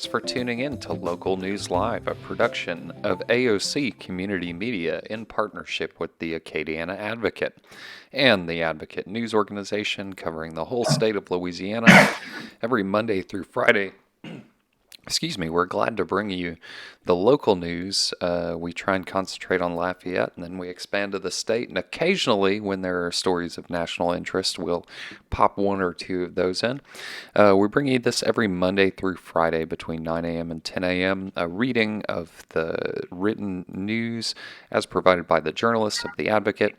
for tuning in to Local News Live, a production of AOC Community Media in partnership with the Acadiana Advocate and the Advocate News Organization covering the whole state of Louisiana every Monday through Friday. We're glad to bring you the local news. We try and concentrate on Lafayette, and then we expand to the state. And occasionally, when there are stories of national interest, we'll pop one or two of those in. We bring you this every Monday through Friday between 9 a.m. and 10 a.m., a reading of the written news as provided by the journalists of The Advocate.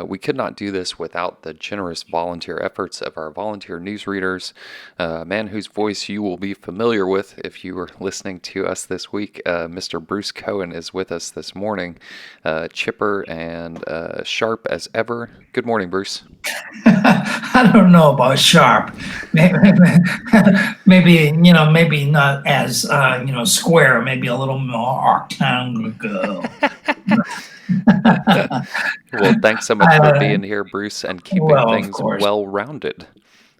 We could not do this without the generous volunteer efforts of our volunteer newsreaders, a man whose voice you will be familiar with if you were listening to us this week. Mr. Bruce Cohen is with us this morning, chipper and sharp as ever. Good morning, Bruce. I don't know about sharp. Maybe not as square. Maybe a little more rectangle. Well, thanks so much for being here, Bruce, and keeping things well-rounded.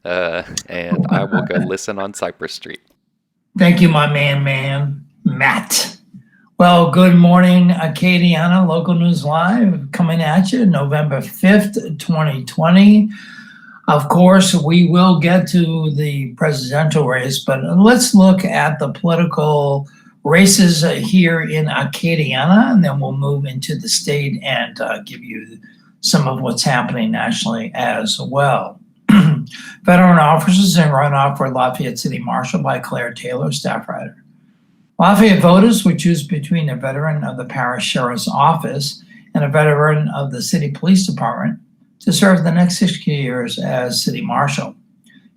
And I will go listen on Cypress Street. Thank you, my man, Matt. Well, good morning, Acadiana. Local News Live coming at you November 5th, 2020. Of course, we will get to the presidential race, but let's look at the political races here in Acadiana, and then we'll move into the state and give you some of what's happening nationally as well. Veteran officers in runoff for Lafayette City Marshal by Claire Taylor, staff writer. Lafayette voters would choose between a veteran of the parish sheriff's office and a veteran of the city police department to serve the next 6 years as city marshal.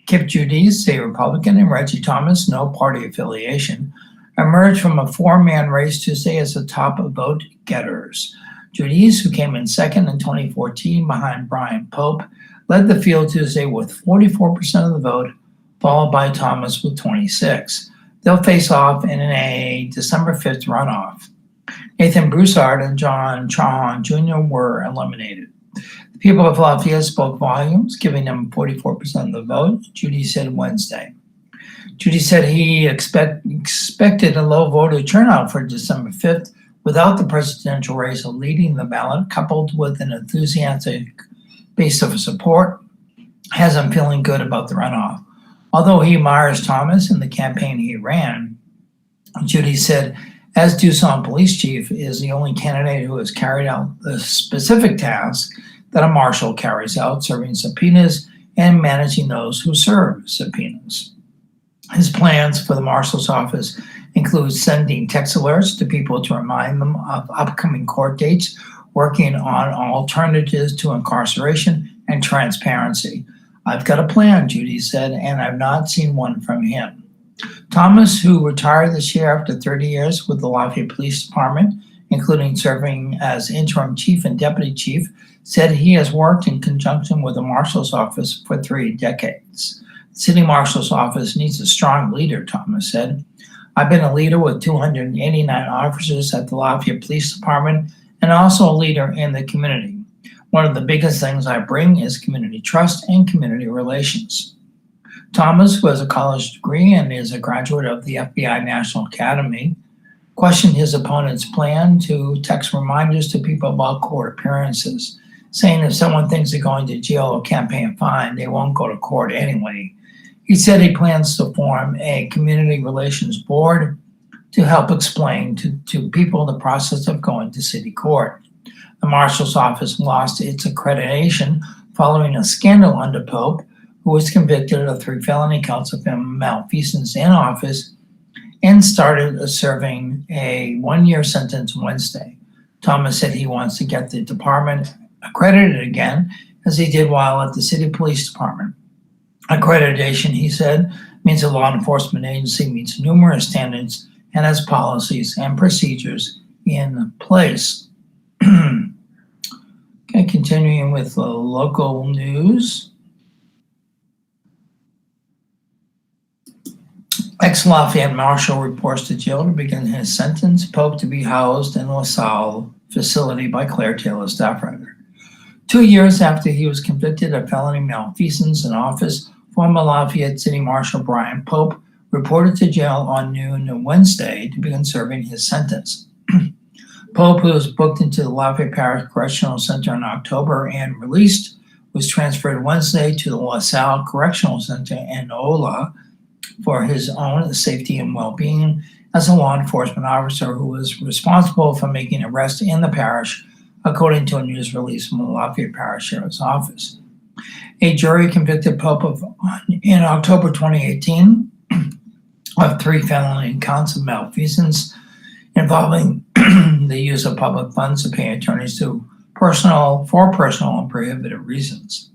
Kip Judice, a Republican, and Reggie Thomas, no party affiliation, emerged from a four-man race Tuesday as the top vote getters. Judice, who came in second in 2014 behind Brian Pope, led the field Tuesday with 44% of the vote, followed by Thomas with 26%. They'll face off in a December 5th runoff. Nathan Broussard and John Trahan Jr. were eliminated. The people of Lafayette spoke volumes, giving them 44% of the vote, Judy said Wednesday. Judy said he expected a low voter turnout for December 5th without the presidential race leading the ballot, coupled with an enthusiastic base of support, has him feeling good about the runoff. Although he admires Thomas and the campaign he ran, Judy said, as Tucson Police Chief is the only candidate who has carried out the specific task that a marshal carries out, serving subpoenas and managing those who serve subpoenas. His plans for the marshal's office include sending text alerts to people to remind them of upcoming court dates, working on alternatives to incarceration and transparency. I've got a plan, Judy said, and I've not seen one from him. Thomas, who retired this year after 30 years with the Lafayette Police Department, including serving as interim chief and deputy chief, said he has worked in conjunction with the marshal's office for 3 decades. The city marshal's office needs a strong leader, Thomas said. I've been a leader with 289 officers at the Lafayette Police Department and also a leader in the community. One of the biggest things I bring is community trust and community relations. Thomas, who has a college degree and is a graduate of the FBI National Academy, questioned his opponent's plan to text reminders to people about court appearances, saying if someone thinks they're going to jail or campaign fine, they won't go to court anyway. He said he plans to form a community relations board to help explain to people the process of going to city court. The marshal's office lost its accreditation following a scandal under Pope, who was convicted of 3 felony counts of malfeasance in office and started serving a 1-year sentence Wednesday. Thomas said he wants to get the department accredited again, as he did while at the city police department. Accreditation, he said, means a law enforcement agency meets numerous standards and has policies and procedures in place. Okay, continuing with the local news. Ex-Lafayette Marshal reports to jail to begin his sentence. Pope to be housed in LaSalle facility by Claire Taylor, staff writer. 2 years after he was convicted of felony malfeasance in office, former Lafayette City Marshal Brian Pope reported to jail on noon Wednesday to begin serving his sentence. Pope, who was booked into the Lafayette Parish Correctional Center in October and released, was transferred Wednesday to the LaSalle Correctional Center in Ola for his own safety and well-being as a law enforcement officer who was responsible for making arrests in the parish, according to a news release from the Lafayette Parish Sheriff's Office. A jury convicted Pope in October 2018 of 3 felony counts of malfeasance involving the use of public funds to pay attorneys for personal and prohibited reasons,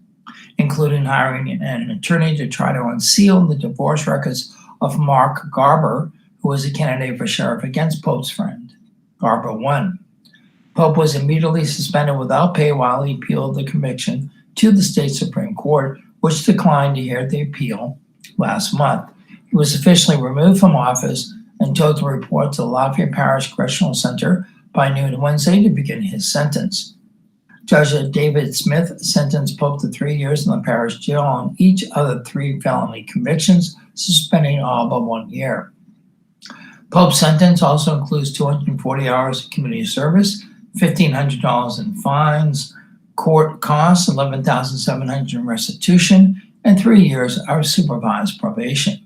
including hiring an attorney to try to unseal the divorce records of Mark Garber, who was a candidate for sheriff against Pope's friend. Garber won. Pope was immediately suspended without pay while he appealed the conviction to the state Supreme Court, which declined to hear the appeal last month. He was officially removed from office and told to report to the Lafayette Parish Correctional Center by noon Wednesday to begin his sentence. Judge David Smith sentenced Pope to 3 years in the parish jail on each of the 3 felony convictions, suspending all but 1 year. Pope's sentence also includes 240 hours of community service, $1,500 in fines, court costs, $11,700 in restitution, and 3 years of supervised probation.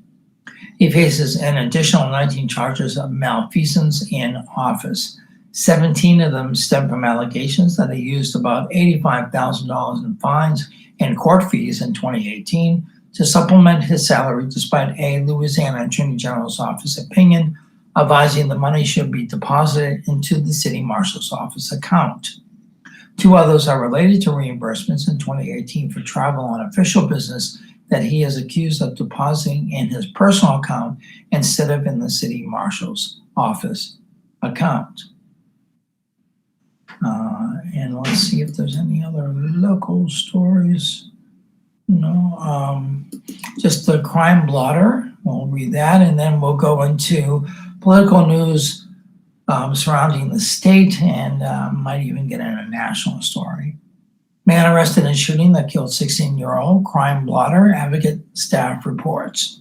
He faces an additional 19 charges of malfeasance in office. 17 of them stem from allegations that he used about $85,000 in fines and court fees in 2018 to supplement his salary, despite a Louisiana Attorney General's office opinion advising the money should be deposited into the city marshal's office account. 2 others are related to reimbursements in 2018 for travel on official business that he is accused of depositing in his personal account instead of in the city marshal's office account. And let's see if there's any other local stories. No, just the crime blotter. We'll read that, and then we'll go into political news surrounding the state, and might even get in a national story. Man arrested in shooting that killed 16-year-old, crime blotter, advocate staff reports.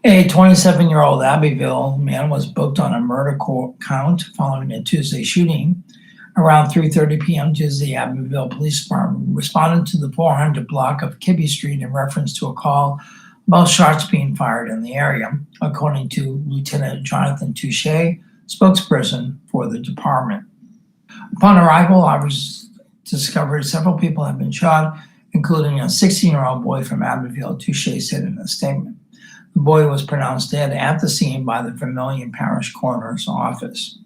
A 27-year-old Abbeville man was booked on a murder count following a Tuesday shooting. Around 3:30 p.m. Tuesday, Abbeville Police Department responded to the 400 block of Kibbe Street in reference to a call about shots being fired in the area, according to Lieutenant Jonathan Touche, spokesperson for the department. Upon arrival, officers discovered several people had been shot, including a 16-year-old boy from Abbeville, Touche said in a statement. The boy was pronounced dead at the scene by the Vermilion Parish Coroner's Office.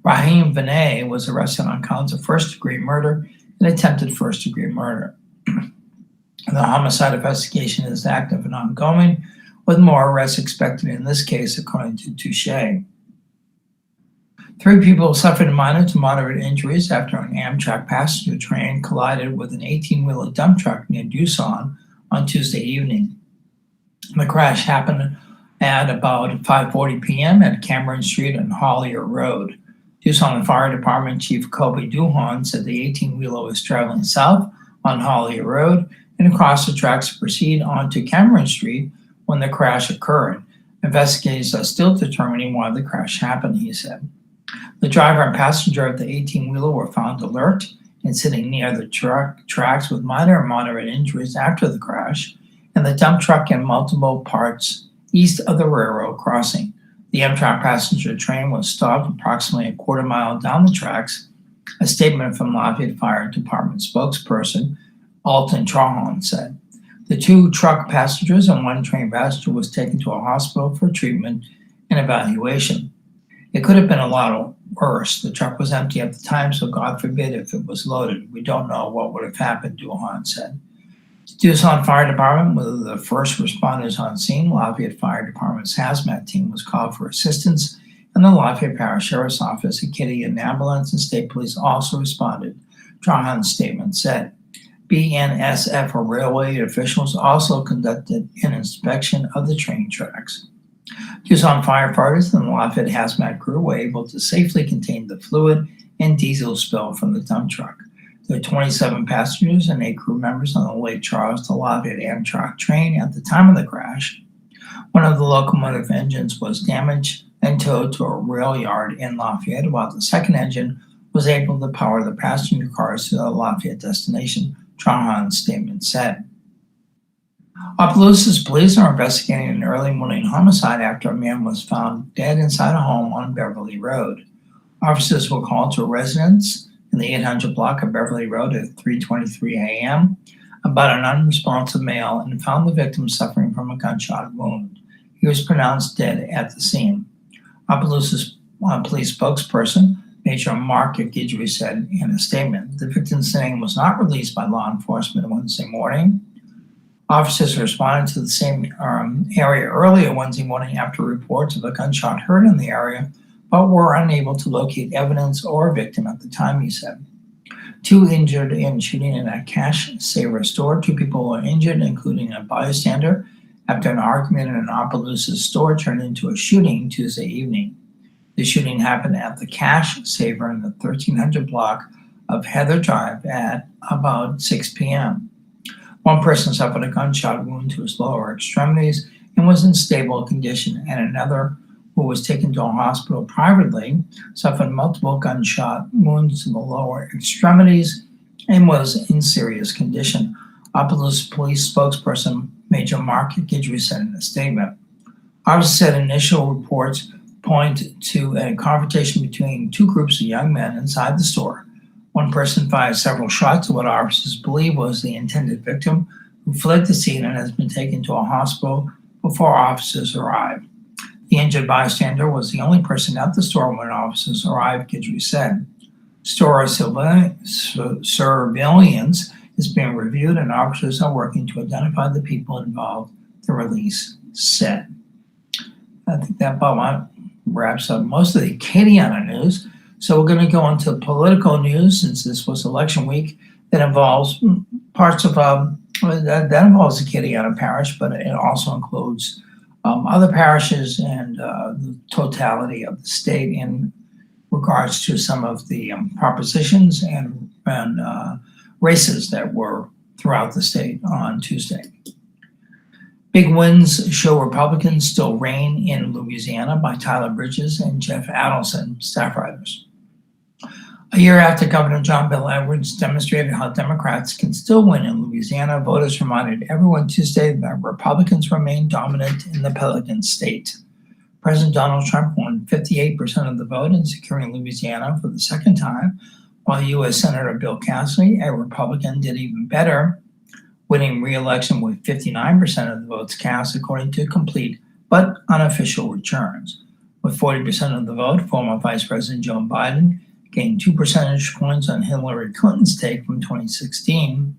Raheem Vinay was arrested on counts of first-degree murder and attempted first-degree murder. The homicide investigation is active and ongoing, with more arrests expected in this case, according to Touche. 3 people suffered minor to moderate injuries after an Amtrak passenger train collided with an 18-wheeler dump truck near Doosan on Tuesday evening. The crash happened at about 5:40 p.m. at Cameron Street and Hollier Road. Doosan Fire Department Chief Kobe Duhan said the 18-wheeler was traveling south on Hollier Road and across the tracks to proceed onto Cameron Street when the crash occurred. Investigators are still determining why the crash happened, he said. The driver and passenger of the 18-wheeler were found alert and sitting near the tracks with minor and moderate injuries after the crash, and the dump truck in multiple parts east of the railroad crossing. The Amtrak passenger train was stopped approximately a quarter mile down the tracks, a statement from Lafayette Fire Department spokesperson Alton Trahan said. The 2 truck passengers and 1 train passenger was taken to a hospital for treatment and evaluation. It could have been a lot worse. The truck was empty at the time, so God forbid if it was loaded. We don't know what would have happened, Duhan said. Doosan Fire Department were the first responders on scene. Lafayette Fire Department's hazmat team was called for assistance, and the Lafayette Parish Sheriff's Office, Acadian Ambulance, and State Police also responded, Trahan's statement said. BNSF or railway officials also conducted an inspection of the train tracks. Doosan firefighters and the Lafayette hazmat crew were able to safely contain the fluid and diesel spill from the dump truck. There were 27 passengers and 8 crew members on the Lake Charles to Lafayette Amtrak train at the time of the crash. One of the locomotive engines was damaged and towed to a rail yard in Lafayette, while the second engine was able to power the passenger cars to the Lafayette destination, Trahan's statement said. Opelousas police are investigating an early morning homicide after a man was found dead inside a home on Beverly Road. Officers were called to a residence in the 800 block of Beverly Road at 3:23 a.m. about an unresponsive male and found the victim suffering from a gunshot wound. He was pronounced dead at the scene. Opelousas police spokesperson Major Mark Guidry said in a statement, the victim's name was not released by law enforcement Wednesday morning. Officers responded to the same area earlier Wednesday morning after reports of a gunshot heard in the area, but were unable to locate evidence or a victim at the time, he said. 2 injured in shooting in a cash saver store. 2 people were injured, including a bystander, after an argument in an Opelousas store turned into a shooting Tuesday evening. The shooting happened at the cash saver in the 1300 block of Heather Drive at about 6 p.m. One person suffered a gunshot wound to his lower extremities and was in stable condition, and another, who was taken to a hospital privately, suffered multiple gunshot wounds to the lower extremities and was in serious condition. Opelousas police spokesperson Major Mark Guidry said in a statement. Officers said initial reports point to a confrontation between 2 groups of young men inside the store. One person fired several shots at what officers believe was the intended victim, who fled the scene and has been taken to a hospital before officers arrived. The injured bystander was the only person at the store when officers arrived, Guidry said. Store surveillance is being reviewed and officers are working to identify the people involved, the release said. I think that about wraps up most of the Acadiana news. So we're going to go into political news, since this was election week, that involves parts of that involves Acadiana Parish, but it also includes other parishes and the totality of the state in regards to some of the propositions and races that were throughout the state on Tuesday. Big wins show Republicans still reign in Louisiana by Tyler Bridges and Jeff Adelson, staff writers. A year after Governor John Bel Edwards demonstrated how Democrats can still win in Louisiana, voters reminded everyone Tuesday that Republicans remain dominant in the Pelican state. President Donald Trump won 58% of the vote in securing Louisiana for the second time, while U.S. Senator Bill Cassidy, a Republican, did even better, winning re-election with 59% of the votes cast, according to complete but unofficial returns. With 40% of the vote, former Vice President Joe Biden gained 2 percentage points on Hillary Clinton's take from 2016,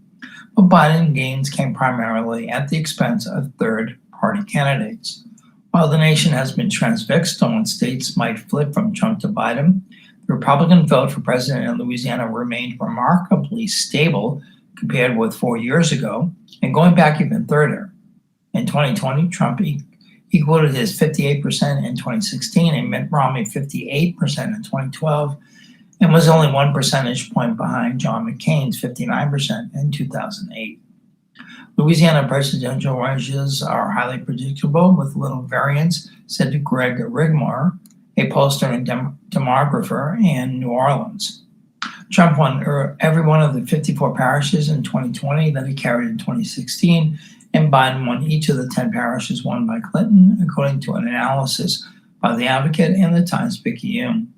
but Biden gains came primarily at the expense of third-party candidates. While the nation has been transfixed on when states might flip from Trump to Biden, the Republican vote for president in Louisiana remained remarkably stable compared with 4 years ago, and going back even further. In 2020, Trump equaled his 58% in 2016 and Mitt Romney 58% in 2012, and was only 1 percentage point behind John McCain's 59% in 2008. Louisiana presidential races are highly predictable with little variance, said Greg Rigmore, a pollster and demographer in New Orleans. Trump won every one of the 54 parishes in 2020 that he carried in 2016, and Biden won each of the 10 parishes won by Clinton, according to an analysis by The Advocate and the Times-Picayune.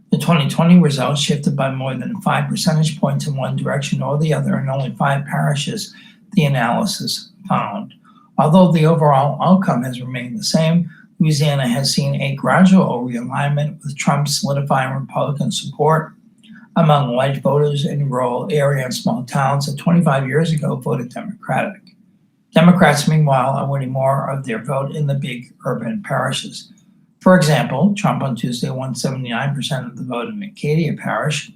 The 2020 results shifted by more than 5 percentage points in one direction or the other in only 5 parishes, the analysis found. Although the overall outcome has remained the same, Louisiana has seen a gradual realignment, with Trump solidifying Republican support among white voters in rural areas and small towns that 25 years ago voted Democratic. Democrats, meanwhile, are winning more of their vote in the big urban parishes. For example, Trump on Tuesday won 79% of the vote in Acadia Parish,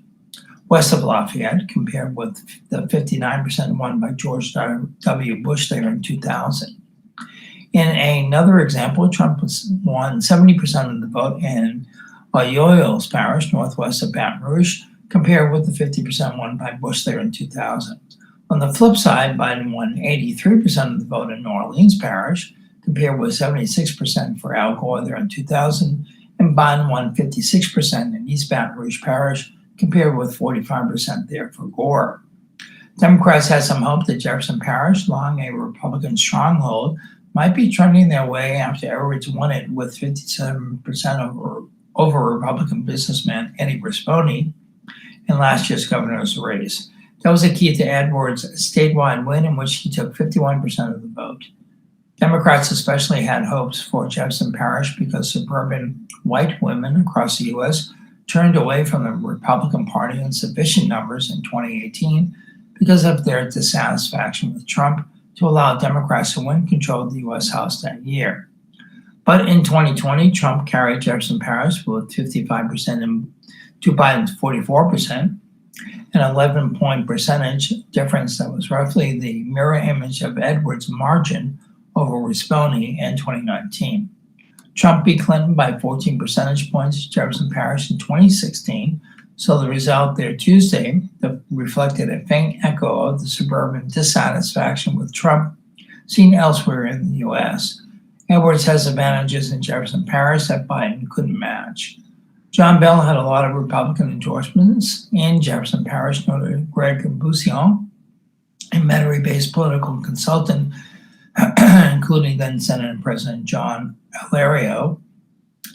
west of Lafayette, compared with the 59% won by George W. Bush there in 2000. In another example, Trump won 70% of the vote in Arroyo's Parish, northwest of Baton Rouge, compared with the 50% won by Bush there in 2000. On the flip side, Biden won 83% of the vote in New Orleans Parish, compared with 76% for Al Gore there in 2000, and Biden won 56% in East Baton Rouge Parish, compared with 45% there for Gore. Democrats had some hope that Jefferson Parish, long a Republican stronghold, might be trending their way after Edwards won it with 57% over Republican businessman Eddie Rispone in last year's governor's race. That was a key to Edwards' statewide win, in which he took 51% of the vote. Democrats especially had hopes for Jefferson Parish because suburban white women across the U.S. turned away from the Republican Party in sufficient numbers in 2018 because of their dissatisfaction with Trump to allow Democrats to win control of the U.S. House that year. But in 2020, Trump carried Jefferson Parish with 55% and to Biden's 44%, an 11-point percentage difference that was roughly the mirror image of Edwards' margin over Rispone in 2019. Trump beat Clinton by 14 percentage points at Jefferson Parish in 2016, so the result there Tuesday reflected a faint echo of the suburban dissatisfaction with Trump seen elsewhere in the U.S. Edwards has advantages in Jefferson Parish that Biden couldn't match. John Bell had a lot of Republican endorsements in Jefferson Parish, noted Greg Busion, a Metairie-based political consultant, including then Senator President John Alario,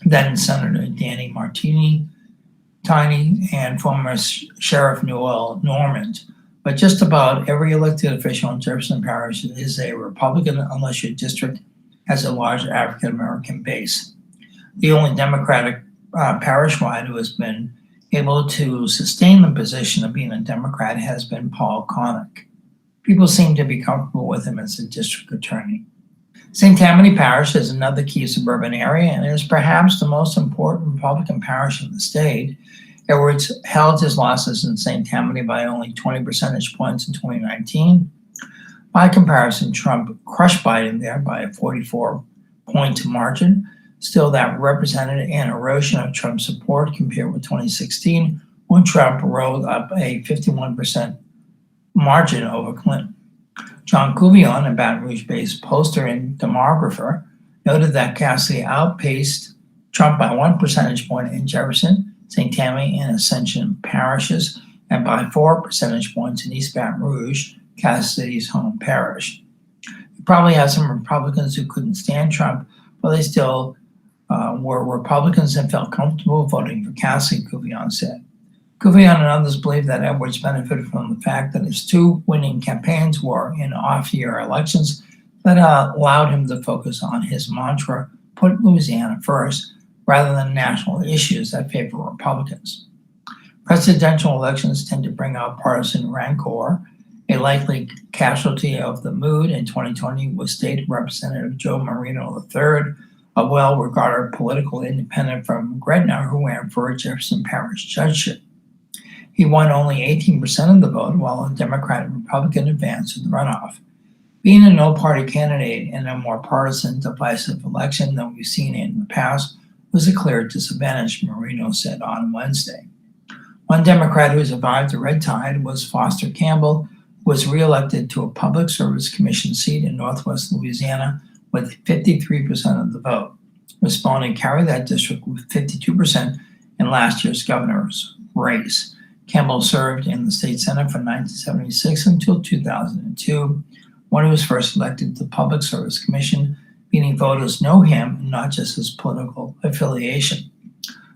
then Senator Danny Martini, and former Sheriff Newell Normand. But just about every elected official in Jefferson Parish is a Republican unless your district has a large African American base. The only Democratic parish-wide who has been able to sustain the position of being a Democrat has been Paul Connick. People seem to be comfortable with him as a district attorney. St. Tammany Parish is another key suburban area and is perhaps the most important Republican parish in the state. Edwards held his losses in St. Tammany by only 20 percentage points in 2019. By comparison, Trump crushed Biden there by a 44-point margin. Still, that represented an erosion of Trump's support compared with 2016, when Trump rolled up a 51% margin over Clinton. John Couvion, a Baton Rouge-based pollster and demographer, noted that Cassidy outpaced Trump by 1 percentage point in Jefferson, St. Tammany, and Ascension parishes, and by 4 percentage points in East Baton Rouge, Cassidy's home parish. You probably had some Republicans who couldn't stand Trump, but they still were Republicans and felt comfortable voting for Cassidy, Couvion said. Couvion and others believe that Edwards benefited from the fact that his two winning campaigns were in off-year elections that allowed him to focus on his mantra, put Louisiana first, rather than national issues that favor Republicans. Presidential elections tend to bring out partisan rancor. A likely casualty of the mood in 2020 was State Representative Joe Marino III, a well-regarded political independent from Gretna who ran for a Jefferson Parish judgeship. He won only 18% of the vote, while a Democrat and Republican advanced in the runoff. Being a no-party candidate in a more partisan, divisive election than we've seen in the past was a clear disadvantage, Marino said on Wednesday. One Democrat who survived the red tide was Foster Campbell, who was reelected to a Public Service Commission seat in Northwest Louisiana with 53% of the vote. Rispone carried that district with 52% in last year's governor's race. Campbell served in the state senate from 1976 until 2002, when he was first elected to the Public Service Commission, meaning voters know him and not just his political affiliation.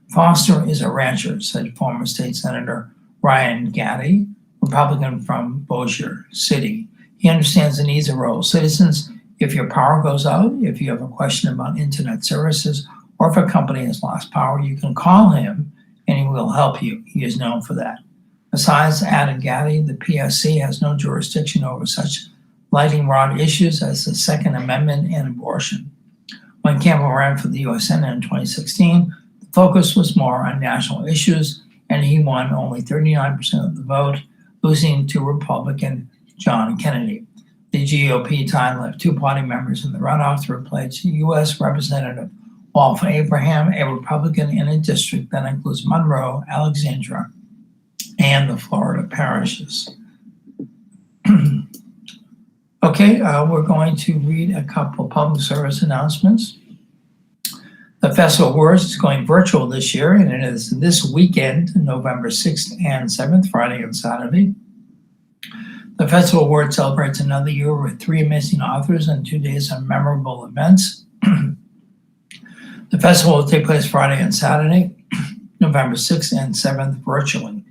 Foster is a rancher, said former state senator Ryan Gaddy, Republican from Bossier City. He understands the needs of rural citizens. If your power goes out, if you have a question about internet services, or if a company has lost power, you can call him and he will help you. He is known for that. Besides, added Gaddy, the PSC has no jurisdiction over such lightning rod issues as the Second Amendment and abortion. When Campbell ran for the U.S. Senate in 2016, the focus was more on national issues, and he won only 39% of the vote, losing to Republican John Kennedy. The GOP tie left two party members in the runoff to replace U.S. Representative Walter Abraham, a Republican in a district that includes Monroe, Alexandra, and the Florida parishes. Okay, we're going to read a couple of public service announcements. The Festival of Words is going virtual this year, and it is this weekend, November 6th and 7th, Friday and Saturday. The Festival of Words celebrates another year with 3 amazing authors and 2 days of memorable events. The festival will take place Friday and Saturday, November 6th and 7th, virtually.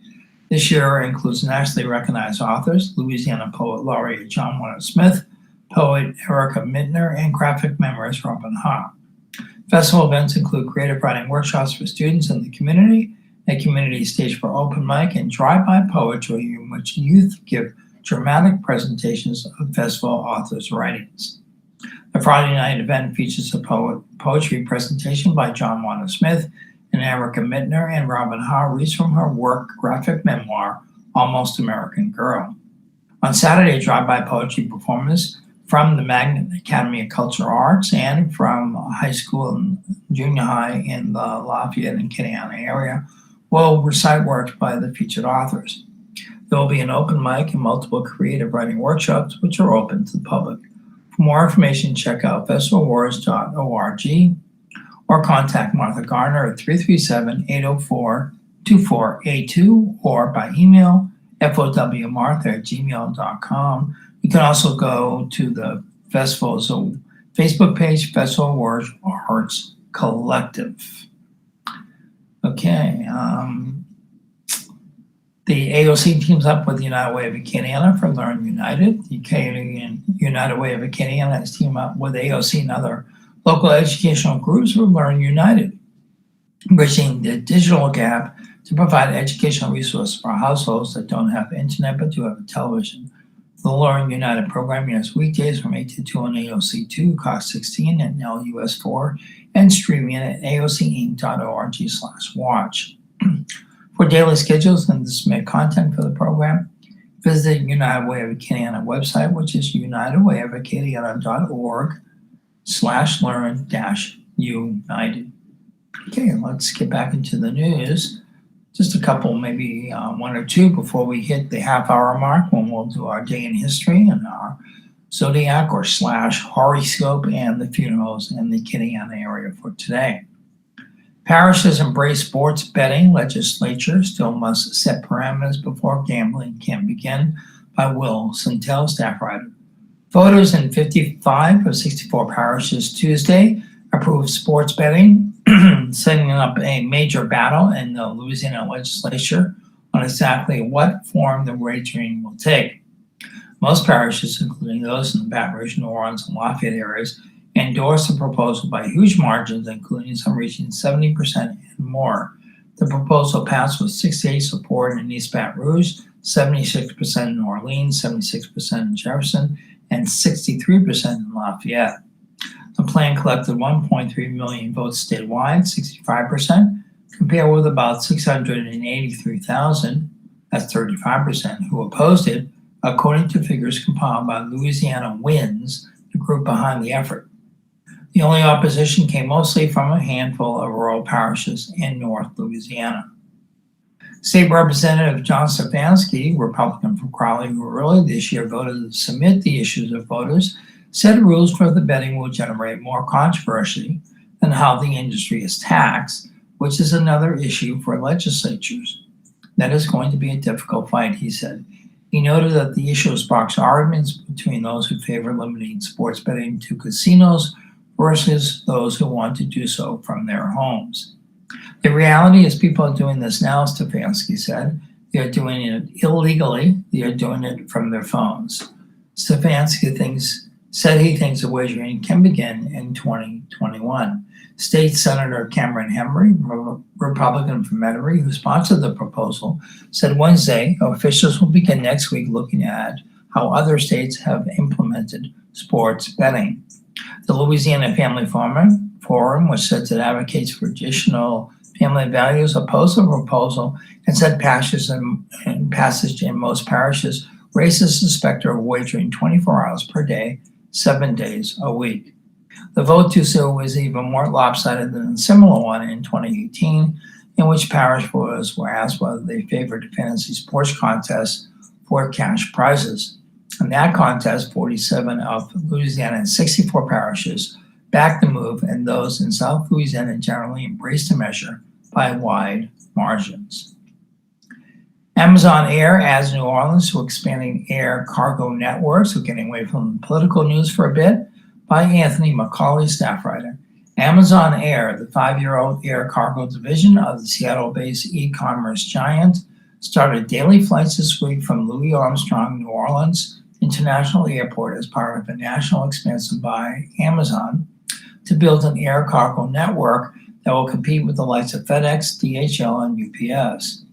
This year includes nationally recognized authors, Louisiana Poet Laureate John Warner Smith, poet Erica Mittner, and graphic memoirist Robin Ha. Festival events include creative writing workshops for students in the community, a community stage for open mic, and drive-by poetry in which youth give dramatic presentations of festival authors' writings. The Friday night event features a poetry presentation by John Warner Smith, and Erica Mittner and Robin Ha reads from her work graphic memoir, Almost American Girl. On Saturday, drive-by poetry performers from the Magnet Academy of Cultural Arts and from high school and junior high in the Lafayette and Acadiana area will recite works by the featured authors. There will be an open mic and multiple creative writing workshops which are open to the public. For more information, check out festivalwars.org or contact Martha Garner at 337-804-2482 or by email fowmartha@gmail.com. You can also go to the festival's Facebook page, Festival Wars Arts Collective. Okay. The AOC teams up with the United Way of Acadiana for Learn United. The United Way of Acadiana has teamed up with AOC and other local educational groups for Learn United, bridging the digital gap to provide educational resources for households that don't have internet but do have a television. The Learn United program airs weekdays from 8 to 2 on AOC2, Cox 16, and LUS 4, and streaming at aocinc.org/watch. For daily schedules and to submit content for the program, visit United Way of Acadiana website, which is unitedwayofacadiana.org/learn-united. Okay, let's get back into the news. Just a couple, maybe one or two before we hit the half-hour mark when we'll do our day in history and our zodiac or / horoscope and the funerals in the Acadiana area for today. Parishes embrace sports betting. Legislature still must set parameters before gambling can begin by Will Santel, staff writer. Voters in 55 of 64 parishes Tuesday approved sports betting, setting up a major battle in the Louisiana legislature on exactly what form the wagering will take. Most parishes, including those in the Baton Rouge, New Orleans, and Lafayette areas, endorsed the proposal by huge margins, including some reaching 70% and more. The proposal passed with 68 support in East Baton Rouge, 76% in New Orleans, 76% in Jefferson, and 63% in Lafayette. The plan collected 1.3 million votes statewide, 65%, compared with about 683,000, that's 35%, who opposed it, according to figures compiled by Louisiana Wins, the group behind the effort. The only opposition came mostly from a handful of rural parishes in North Louisiana. State Representative John Stefanski, Republican from Crowley, who earlier this year voted to submit the issues of voters, said rules for the betting will generate more controversy than how the industry is taxed, which is another issue for legislatures. That is going to be a difficult fight, he said. He noted that the issue sparks arguments between those who favor limiting sports betting to casinos versus those who want to do so from their homes. The reality is people are doing this now, Stefanski said. They are doing it illegally. They are doing it from their phones. Stefanski said he thinks the wagering can begin in 2021. State Senator Cameron Henry, Republican from Metairie, who sponsored the proposal, said Wednesday officials will begin next week looking at how other states have implemented sports betting. The Louisiana Family Forum, which says it advocates for additional family values, opposed the proposal and said passage in most parishes raises the specter of wagering 24 hours per day, 7 days a week. The vote to sue was even more lopsided than a similar one in 2018, in which parish voters were asked whether they favored fantasy sports contests for cash prizes. In that contest, 47 of Louisiana's 64 parishes backed the move, and those in South Louisiana generally embraced the measure by wide margins. Amazon Air adds New Orleans to expanding air cargo networks. We're getting away from political news for a bit. By Anthony McCauley, staff writer. Amazon Air, the 5-year-old air cargo division of the Seattle-based e-commerce giant, started daily flights this week from Louis Armstrong New Orleans International Airport as part of a national expansion by Amazon to build an air cargo network that will compete with the likes of FedEx, DHL, and UPS.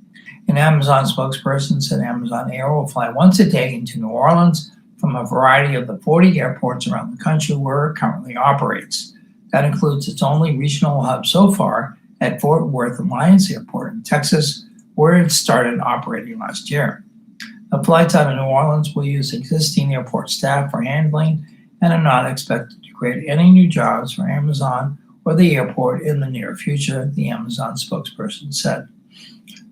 An Amazon spokesperson said Amazon Air will fly once a day into New Orleans from a variety of the 40 airports around the country where it currently operates. That includes its only regional hub so far at Fort Worth Alliance Airport in Texas, where it started operating last year. The flights out of New Orleans will use existing airport staff for handling and are not expected to create any new jobs for Amazon or the airport in the near future, the Amazon spokesperson said.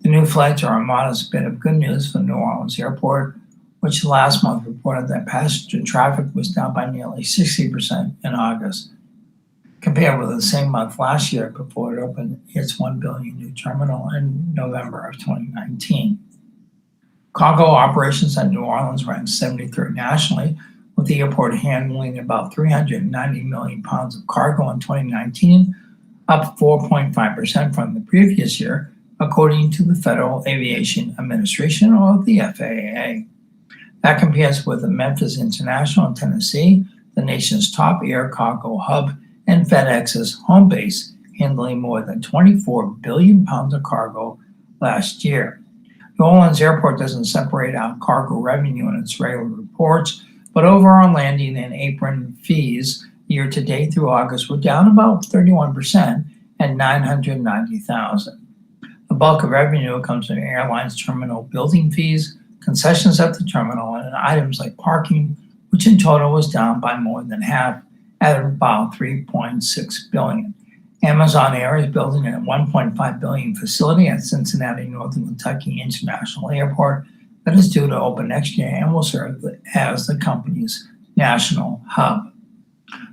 The new flights are a modest bit of good news for New Orleans Airport, which last month reported that passenger traffic was down by nearly 60% in August, compared with the same month last year before it opened its $1 billion new terminal in November of 2019. Cargo operations at New Orleans ranked 73rd nationally, with the airport handling about 390 million pounds of cargo in 2019, up 4.5% from the previous year, according to the Federal Aviation Administration, or the FAA. That compares with the Memphis International in Tennessee, the nation's top air cargo hub, and FedEx's home base, handling more than 24 billion pounds of cargo last year. New Orleans Airport doesn't separate out cargo revenue in its regular reports, but overall landing and apron fees year to date through August were down about 31% at $990,000. The bulk of revenue comes from airlines' terminal building fees, concessions at the terminal, and items like parking, which in total was down by more than half at about $3.6 billion. Amazon Air is building a $1.5 billion facility at Cincinnati Northern Kentucky International Airport that is due to open next year and will serve as the company's national hub.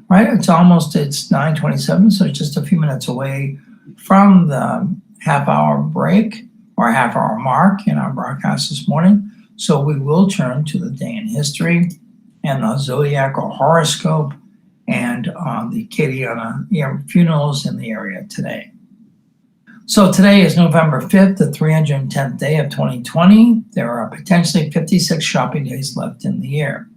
Right, it's 9:27, so just a few minutes away from the half-hour break or half-hour mark in our broadcast this morning. So we will turn to the day in history and the zodiac or horoscope and the Acadiana funerals in the area today. So today is November 5th, the 310th day of 2020. There are potentially 56 shopping days left in the year.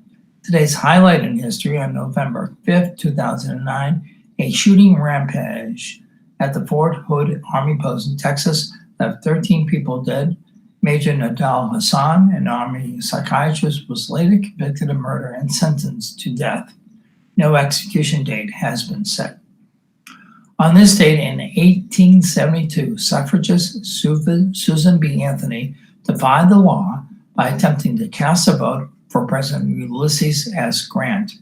Today's highlight in history on November 5th, 2009, a shooting rampage at the Fort Hood Army Post in Texas left 13 people dead. Major Nadal Hassan, an Army psychiatrist, was later convicted of murder and sentenced to death. No execution date has been set. On this date in 1872, suffragist Susan B. Anthony defied the law by attempting to cast a vote for President Ulysses S. Grant.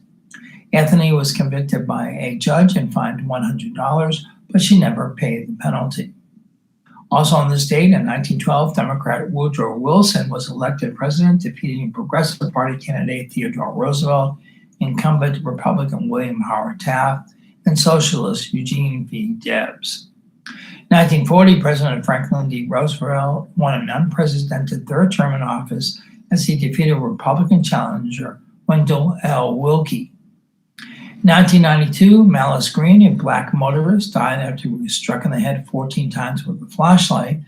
Anthony was convicted by a judge and fined $100, but she never paid the penalty. Also on this date in 1912, Democrat Woodrow Wilson was elected president, defeating Progressive Party candidate Theodore Roosevelt, incumbent Republican William Howard Taft, and socialist Eugene V. Debs. 1940, President Franklin D. Roosevelt won an unprecedented third term in office as he defeated Republican challenger Wendell L. Willkie. 1992, Malice Green, a black motorist, died after he was struck in the head 14 times with a flashlight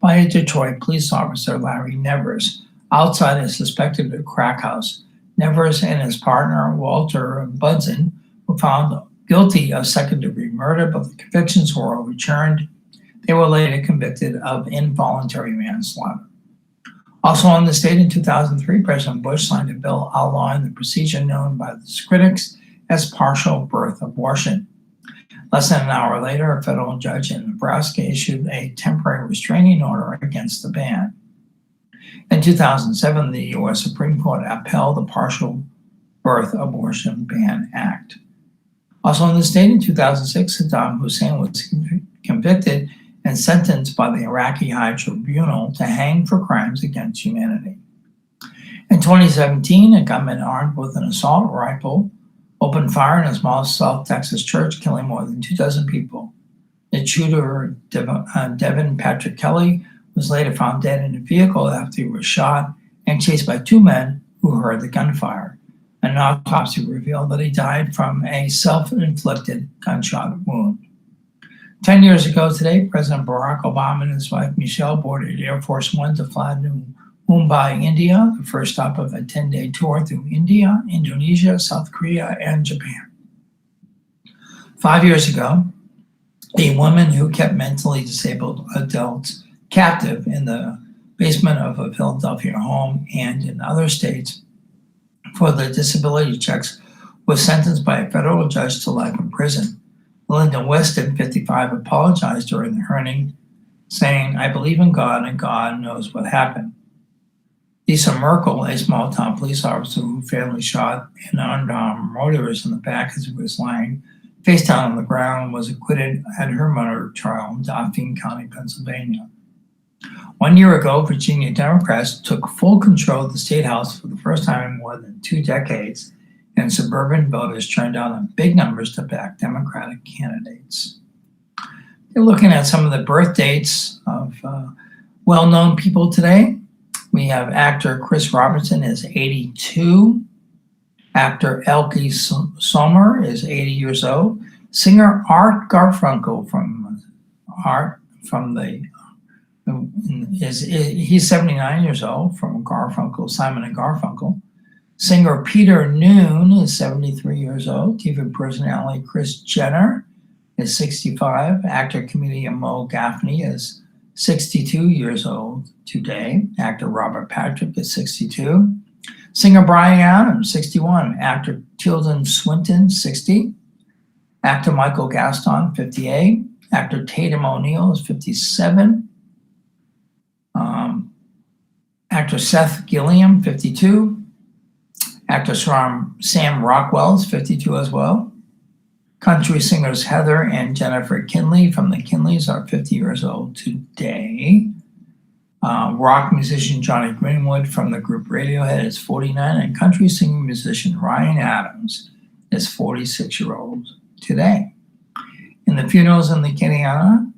by a Detroit police officer, Larry Nevers, outside a suspected crack house. Nevers and his partner, Walter Budson, were found guilty of second-degree murder, but the convictions were overturned. They were later convicted of involuntary manslaughter. Also on this date in 2003, President Bush signed a bill outlawing the procedure known by his critics as partial birth abortion. Less than an hour later, a federal judge in Nebraska issued a temporary restraining order against the ban. In 2007, the U.S. Supreme Court upheld the Partial Birth Abortion Ban Act. Also on this date in 2006, Saddam Hussein was convicted and sentenced by the Iraqi High Tribunal to hang for crimes against humanity. In 2017, a gunman armed with an assault rifle opened fire in a small South Texas church, killing more than 24 people. The shooter, Devin Patrick Kelly, was later found dead in a vehicle after he was shot and chased by 2 men who heard the gunfire. An autopsy revealed that he died from a self-inflicted gunshot wound. 10 years ago today, President Barack Obama and his wife Michelle boarded Air Force One to fly to Mumbai, India, the first stop of a 10-day tour through India, Indonesia, South Korea, and Japan. 5 years ago, a woman who kept mentally disabled adults captive in the basement of a Philadelphia home and in other states for the disability checks was sentenced by a federal judge to life in prison. Linda Weston, 55, apologized during the hearing, saying, "I believe in God and God knows what happened." Lisa Merkel, a small-town police officer who fatally shot an unarmed motorist in the back as he was lying face down on the ground, was acquitted at her murder trial in Dauphin County, Pennsylvania. 1 year ago, Virginia Democrats took full control of the state house for the first time in more than 2 decades, and suburban voters turned out in big numbers to back Democratic candidates. They're looking at some of the birth dates of well-known people today. We have actor Chris Robertson is 82. Actor Elke Sommer is 80 years old. Singer Art Garfunkel he's 79 years old, from Garfunkel, Simon and Garfunkel. Singer Peter Noon is 73 years old. TV personality Kris Jenner is 65. Actor comedian Mo Gaffney is 62 years old today. Actor Robert Patrick is 62. Singer Bryan Adams, 61. Actor Tilden Swinton, 60. Actor Michael Gaston, 58. Actor Tatum O'Neal is 57. Actor Seth Gilliam, 52. Actor Sam Rockwell is 52 as well. Country singers Heather and Jennifer Kinley from the Kinleys are 50 years old today. Rock musician Johnny Greenwood from the group Radiohead is 49, and country singing musician Ryan Adams is 46-year-old today. In the funerals in the Acadiana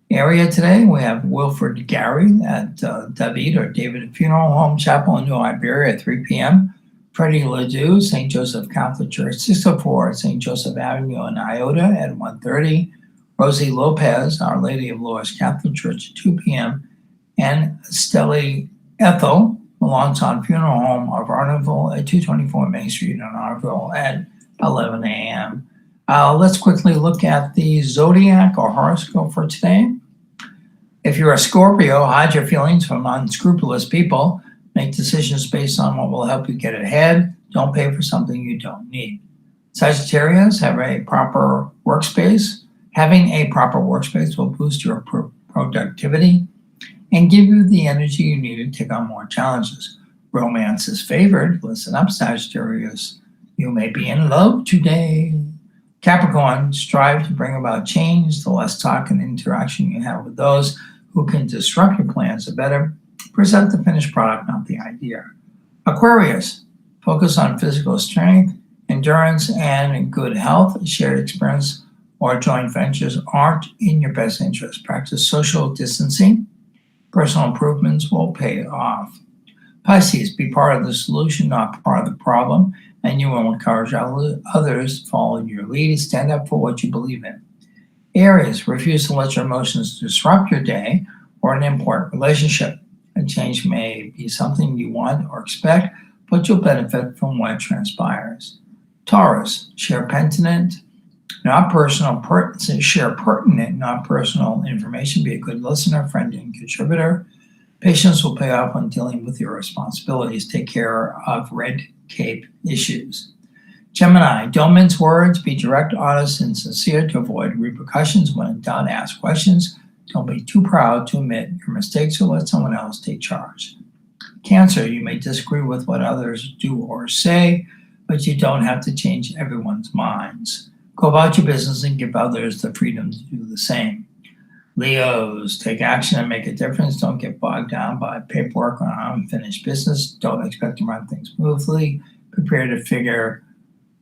area today, we have Wilfred Gary at David Funeral Home Chapel in New Iberia at 3 p.m. Freddie Ledoux, St. Joseph Catholic Church, 604 St. Joseph Avenue in Iota at 1:30. Rosie Lopez, Our Lady of Lourdes Catholic Church at 2 p.m. And Stella Ethel, Melanson Funeral Home of Arnaville at 224 Main Street in Arnaville at 11 a.m. Let's quickly look at the zodiac or horoscope for today. If you're a Scorpio, hide your feelings from unscrupulous people. Make decisions based on what will help you get ahead. Don't pay for something you don't need. Sagittarius, have a proper workspace. Having a proper workspace will boost your productivity and give you the energy you need to take on more challenges. Romance is favored. Listen up, Sagittarius. You may be in love today. Capricorn, strive to bring about change. The less talk and interaction you have with those who can disrupt your plans, the better. Present the finished product, not the idea. Aquarius, focus on physical strength, endurance, and good health. Shared experience or joint ventures aren't in your best interest. Practice social distancing. Personal improvements will pay off. Pisces, be part of the solution, not part of the problem, and you will encourage others to follow your lead. Stand up for what you believe in. Aries, refuse to let your emotions disrupt your day or an important relationship. A change may be something you want or expect, but you'll benefit from what transpires. Taurus, share pertinent, not personal, share pertinent, not personal information. Be a good listener, friend, and contributor. Patience will pay off when dealing with your responsibilities. Take care of red tape issues. Gemini, don't mince words. Be direct, honest, and sincere to avoid repercussions. When in doubt, ask questions. Don't be too proud to admit your mistakes or let someone else take charge. Cancer, you may disagree with what others do or say, but you don't have to change everyone's minds. Go about your business and give others the freedom to do the same. Leos, take action and make a difference. Don't get bogged down by paperwork or unfinished business. Don't expect to run things smoothly. Prepare to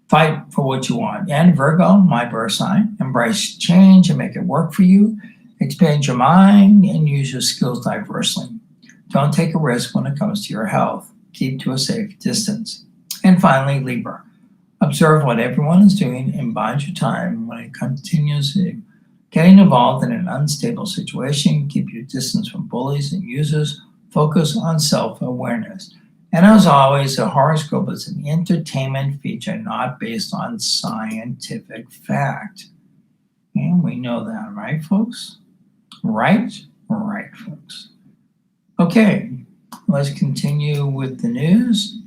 fight for what you want. And Virgo, my birth sign, embrace change and make it work for you. Expand your mind and use your skills diversely. Don't take a risk when it comes to your health. Keep to a safe distance. And finally, Libra, observe what everyone is doing and bide your time when it continues getting involved in an unstable situation. Keep your distance from bullies and users. Focus on self-awareness. And as always, the horoscope is an entertainment feature, not based on scientific fact. And we know that, right, folks? Right, folks. Okay, let's continue with the news.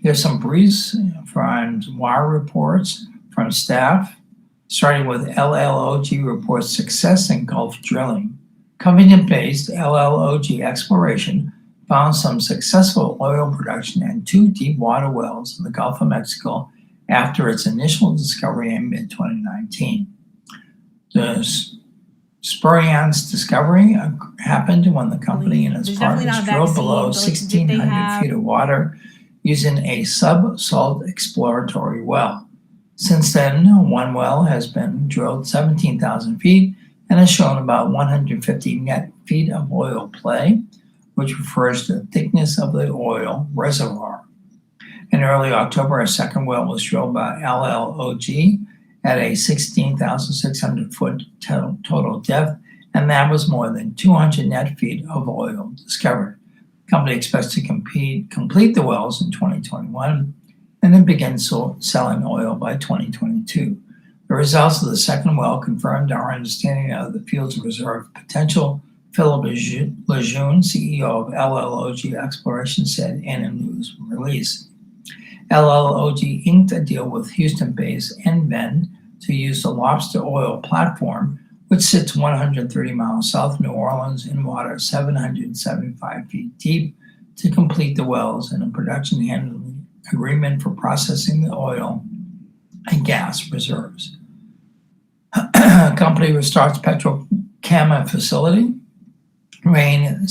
Here's some briefs from wire reports from staff. Starting with LLOG reports success in Gulf drilling. Covington-based LLOG exploration found some successful oil production and 2 deep water wells in the Gulf of Mexico after its initial discovery in mid-2019. The Spuriance discovery happened when the company and its partners drilled below 1,600 feet of water using a sub-salt exploratory well. Since then, one well has been drilled 17,000 feet and has shown about 150 net feet of oil play, which refers to the thickness of the oil reservoir. In early October, a second well was drilled by LLOG at a 16,600 foot total depth, and that was more than 200 net feet of oil discovered. The company expects to complete the wells in 2021 and then begin selling oil by 2022. The results of the second well confirmed our understanding of the field's reserve potential, Philip Lejeune, CEO of LLOG Exploration, said in a news release. LLOG inked a deal with Houston-based NVen to use the Lobster Oil platform, which sits 130 miles south of New Orleans in water 775 feet deep, to complete the wells in a production handling agreement for processing the oil and gas reserves. Company restarts petrochem facility. Rain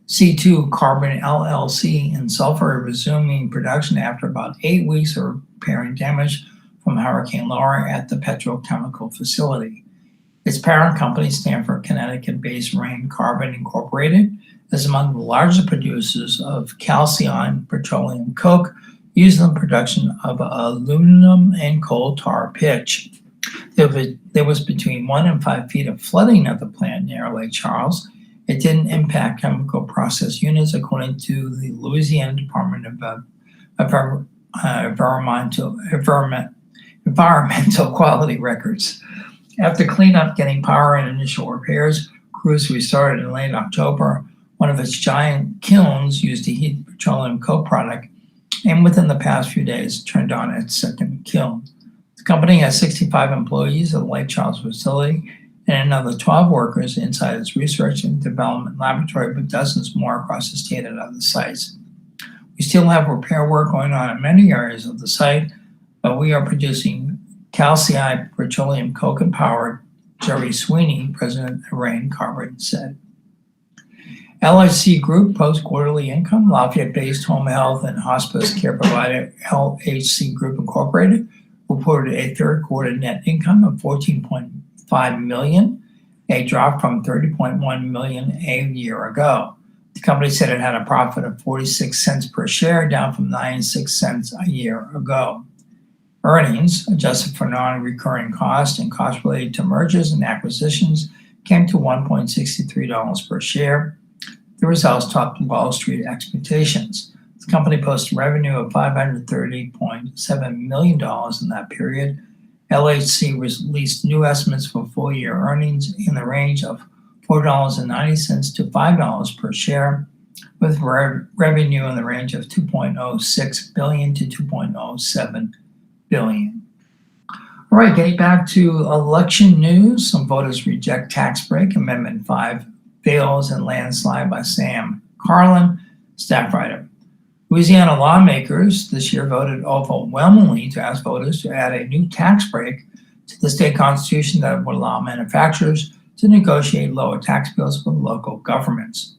C2 Carbon LLC and sulfur resuming production after about 8 weeks of repairing damage from Hurricane Laura at the petrochemical facility. Its parent company, Stamford, Connecticut-based Rain Carbon Incorporated, is among the largest producers of calcium petroleum coke used in the production of aluminum and coal tar pitch. There was between 1 and 5 feet of flooding at the plant near Lake Charles. It didn't impact chemical process units, according to the Louisiana Department of Environmental Quality Records. After cleanup, getting power, and initial repairs, crews restarted in late October. One of its giant kilns used to heat the petroleum coke product, and within the past few days turned on its second kiln. The company has 65 employees at the Lake Charles facility and another 12 workers inside its research and development laboratory, but dozens more across the state at other sites. We still have repair work going on in many areas of the site, but we are producing calcium petroleum coke and power, Jerry Sweeney, president of Rain Carbon, said. LHC Group posts quarterly income. Lafayette-based home health and hospice care provider LHC Group Incorporated reported a third quarter net income of $14.5 million, a drop from $30.1 million a year ago. The company said it had a profit of 46 cents per share, down from 96 cents a year ago. Earnings, adjusted for non-recurring costs and costs related to mergers and acquisitions, came to $1.63 per share. The results topped Wall Street expectations. The company posted revenue of $530.7 million in that period. LHC released new estimates for full-year earnings in the range of $4.90 to $5 per share, with revenue in the range of $2.06 billion to $2.07 billion. All right, getting back to election news, some voters reject tax break. Amendment 5 fails in landslide by Sam Carlin, staff writer. Louisiana lawmakers this year voted overwhelmingly to ask voters to add a new tax break to the state constitution that would allow manufacturers to negotiate lower tax bills with local governments.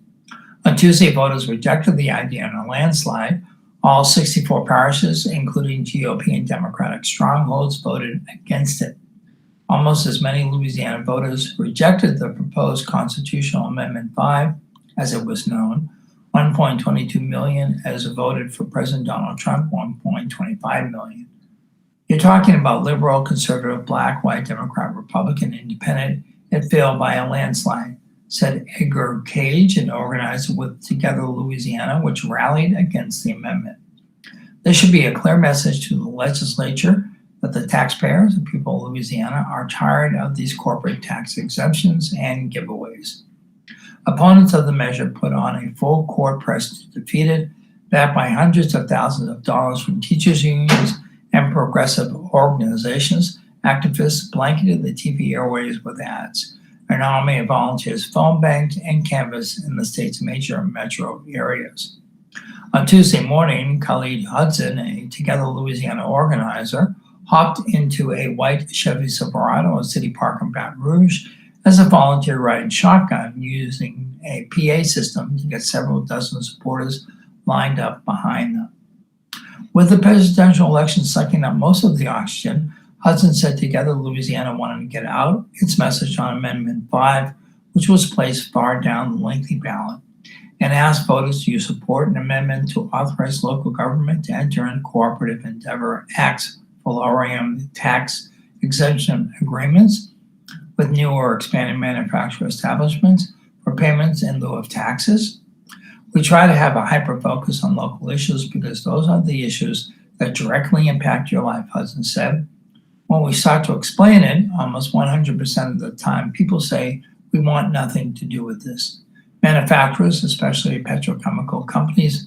On Tuesday, voters rejected the idea in a landslide. All 64 parishes, including GOP and Democratic strongholds, voted against it. Almost as many Louisiana voters rejected the proposed Constitutional Amendment 5, as it was known, 1.22 million, as voted for President Donald Trump, 1.25 million. You're talking about liberal, conservative, black, white, Democrat, Republican, independent. It failed by a landslide, said Edgar Cage, an organizer with Together Louisiana, which rallied against the amendment. There should be a clear message to the legislature that the taxpayers, the people of Louisiana, are tired of these corporate tax exemptions and giveaways. Opponents of the measure put on a full court press to defeat it, backed by hundreds of thousands of dollars from teachers' unions and progressive organizations. Activists blanketed the TV airways with ads. An army of volunteers phone banked and canvassed in the state's major metro areas. On Tuesday morning, Khalid Hudson, a Together Louisiana organizer, hopped into a white Chevy Silverado in City Park in Baton Rouge as a volunteer riding shotgun, using a PA system to get several dozen supporters lined up behind them. With the presidential election sucking up most of the oxygen, Hudson said Together Louisiana wanted to get out its message on Amendment 5, which was placed far down the lengthy ballot, and asked voters to support an amendment to authorize local government to enter into cooperative endeavor acts for lowering tax exemption agreements with new or expanded manufacturer establishments for payments in lieu of taxes. We try to have a hyper-focus on local issues because those are the issues that directly impact your life, Hudson said. When we start to explain it, almost 100% of the time, people say, we want nothing to do with this. Manufacturers, especially petrochemical companies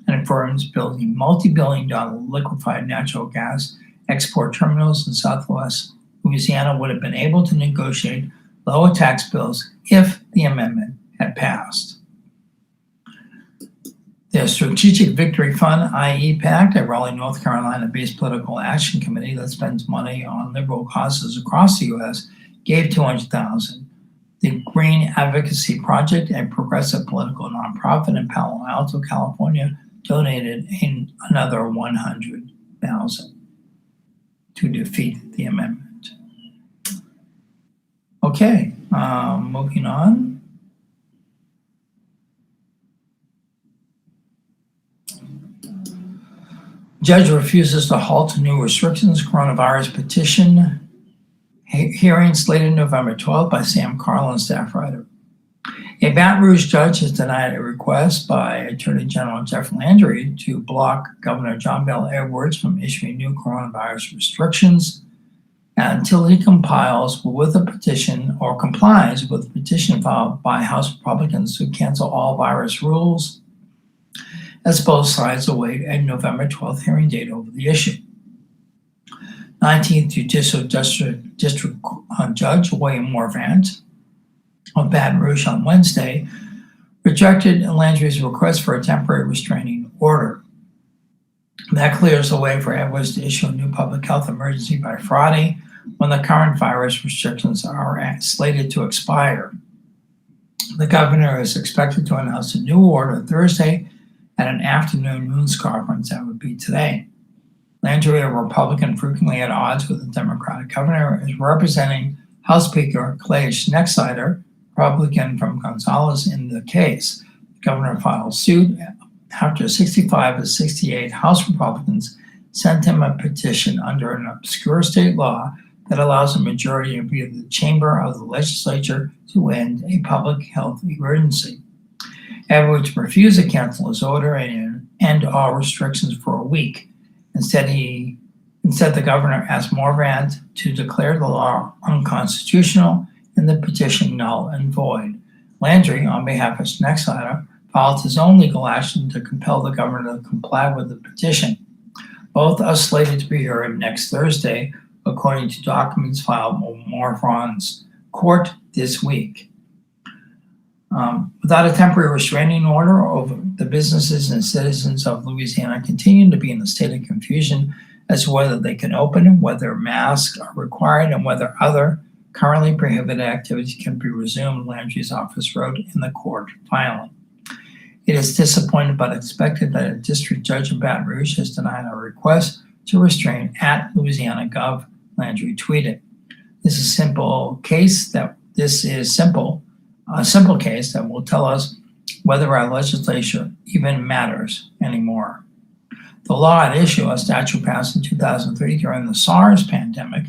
and firms building multi-billion-dollar liquefied natural gas export terminals in Southwest Louisiana, would have been able to negotiate lower tax bills if the amendment had passed. The Strategic Victory Fund, i.e. PAC, a Raleigh, North Carolina-based political action committee that spends money on liberal causes across the U.S., gave $200,000. The Green Advocacy Project, a progressive political nonprofit in Palo Alto, California, donated another $100,000 to defeat the amendment. Okay, moving on. Judge refuses to halt new restrictions. Coronavirus petition hearing slated November 12th by Sam Carlin, staff writer. A Baton Rouge judge has denied a request by Attorney General Jeff Landry to block Governor John Bel Edwards from issuing new coronavirus restrictions until he complies with a petition filed by House Republicans to cancel all virus rules, as both sides await a November 12th hearing date over the issue. 19th Judicial District Judge William Morvant of Baton Rouge on Wednesday rejected Landry's request for a temporary restraining order. That clears the way for Edwards to issue a new public health emergency by Friday, when the current virus restrictions are slated to expire. The governor is expected to announce a new order Thursday at an afternoon news conference that would be today. Landry, a Republican frequently at odds with the Democratic governor, is representing House Speaker Clay Schnexcider, Republican from Gonzales, in the case. The governor filed suit after 65 of 68 House Republicans sent him a petition under an obscure state law that allows a majority of the chamber of the legislature to end a public health emergency. Edwards refused to cancel his order and end all restrictions for a week. Instead, the governor asked Morvant to declare the law unconstitutional and the petition null and void. Landry, on behalf of Schnexcider, filed his own legal action to compel the governor to comply with the petition. Both are slated to be heard next Thursday, according to documents filed with Morvant's court this week. Without a temporary restraining order, over the businesses and citizens of Louisiana continue to be in a state of confusion as to whether they can open, whether masks are required, and whether other Currently prohibited activities can be resumed, Landry's office wrote in the court filing. It is disappointed but expected that a district judge in Baton Rouge has denied our request to restrain at Louisiana Gov, Landry tweeted. This is a simple case that will tell us whether our legislature even matters anymore. The law at issue, a statute passed in 2003 during the SARS pandemic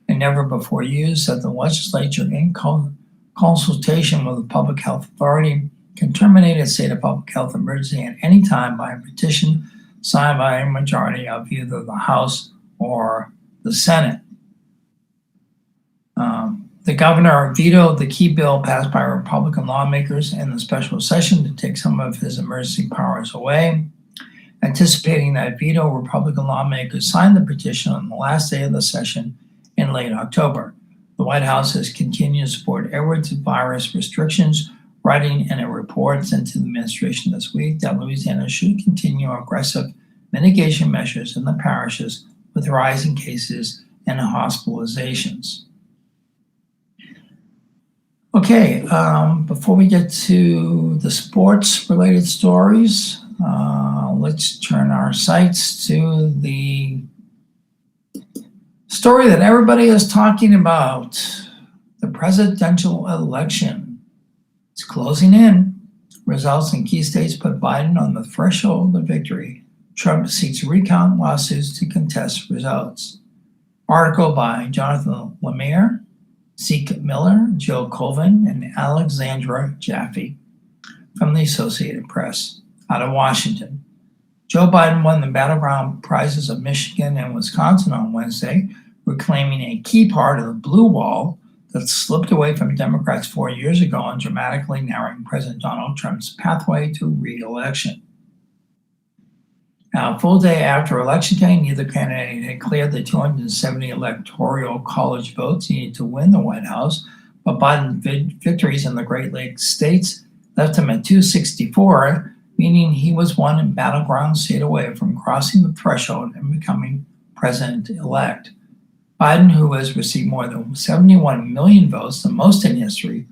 and never before used, said the legislature, in consultation with the public health authority, can terminate a state of public health emergency at any time by a petition signed by a majority of either the House or the Senate. The governor vetoed the key bill passed by Republican lawmakers in the special session to take some of his emergency powers away. Anticipating that veto, Republican lawmakers signed the petition on the last day of the session in late October. The White House has continued to support Edwards virus restrictions, writing in a report sent to the administration this week that Louisiana should continue aggressive mitigation measures in the parishes with rising cases and hospitalizations. Okay, before we get to the sports-related stories, let's turn our sights to the story that everybody is talking about, the presidential election. It's closing in. Results in key states put Biden on the threshold of victory. Trump seeks recount lawsuits to contest results. Article by Jonathan Lemire, Zeke Miller, Joe Colvin, and Alexandra Jaffe from the Associated Press out of Washington. Joe Biden won the battleground prizes of Michigan and Wisconsin on Wednesday, reclaiming a key part of the blue wall that slipped away from Democrats 4 years ago and dramatically narrowing President Donald Trump's pathway to re-election. Now, a full day after Election Day, neither candidate had cleared the 270 electoral college votes needed to win the White House, but Biden's victories in the Great Lakes states left him at 264, meaning he was one battleground state away from crossing the threshold and becoming president-elect. Biden, who has received more than 71 million votes, the most in history,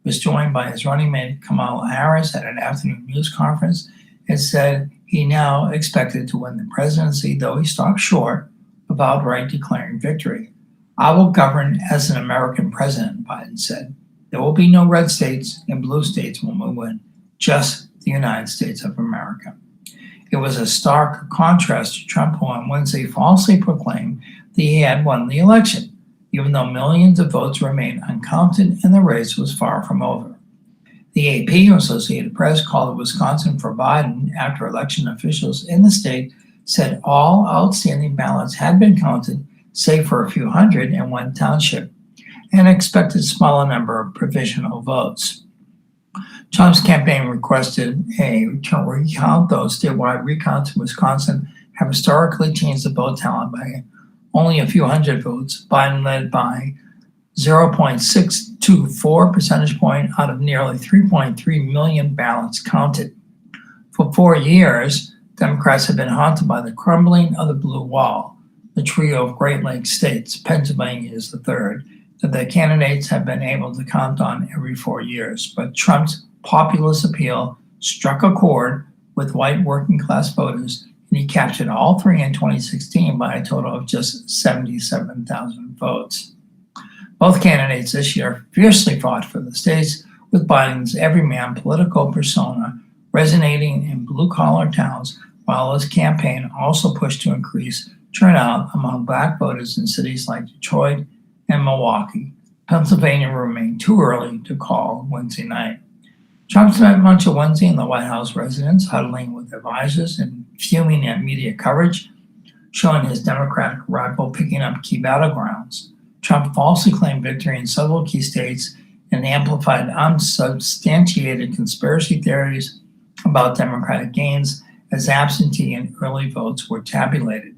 was joined by his running mate Kamala Harris at an afternoon news conference and said he now expected to win the presidency, though he stopped short of outright declaring victory. "I will govern as an American president," Biden said. "There will be no red states and blue states when we win, just the United States of America." It was a stark contrast to Trump, who on Wednesday falsely proclaimed that he had won the election, even though millions of votes remained uncounted and the race was far from over. The AP, or Associated Press, called it Wisconsin for Biden after election officials in the state said all outstanding ballots had been counted, save for a few hundred in one township, and expected a smaller number of provisional votes. Trump's campaign requested a recount, though statewide recounts in Wisconsin have historically changed the vote talent by only a few hundred votes. Biden led by 0.624 percentage point out of nearly 3.3 million ballots counted. For 4 years, Democrats have been haunted by the crumbling of the blue wall. The trio of Great Lakes states, Pennsylvania is the third, that the candidates have been able to count on every 4 years. But Trump's populist appeal struck a chord with white working class voters, and he captured all three in 2016 by a total of just 77,000 votes. Both candidates this year fiercely fought for the states, with Biden's everyman political persona resonating in blue-collar towns, while his campaign also pushed to increase turnout among Black voters in cities like Detroit and Milwaukee. Pennsylvania remained too early to call Wednesday night. Trump spent much of Wednesday in the White House residence, huddling with advisors and fuming at media coverage, showing his Democratic rival picking up key battlegrounds. Trump falsely claimed victory in several key states and amplified unsubstantiated conspiracy theories about Democratic gains as absentee and early votes were tabulated.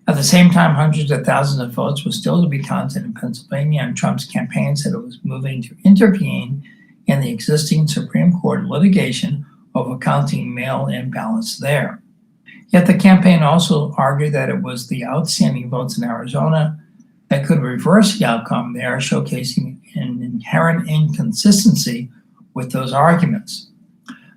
At the same time, hundreds of thousands of votes were still to be counted in Pennsylvania, and Trump's campaign said it was moving to intervene in the existing Supreme Court litigation over counting mail-in ballots there. Yet the campaign also argued that it was the outstanding votes in Arizona that could reverse the outcome. They are showcasing an inherent inconsistency with those arguments.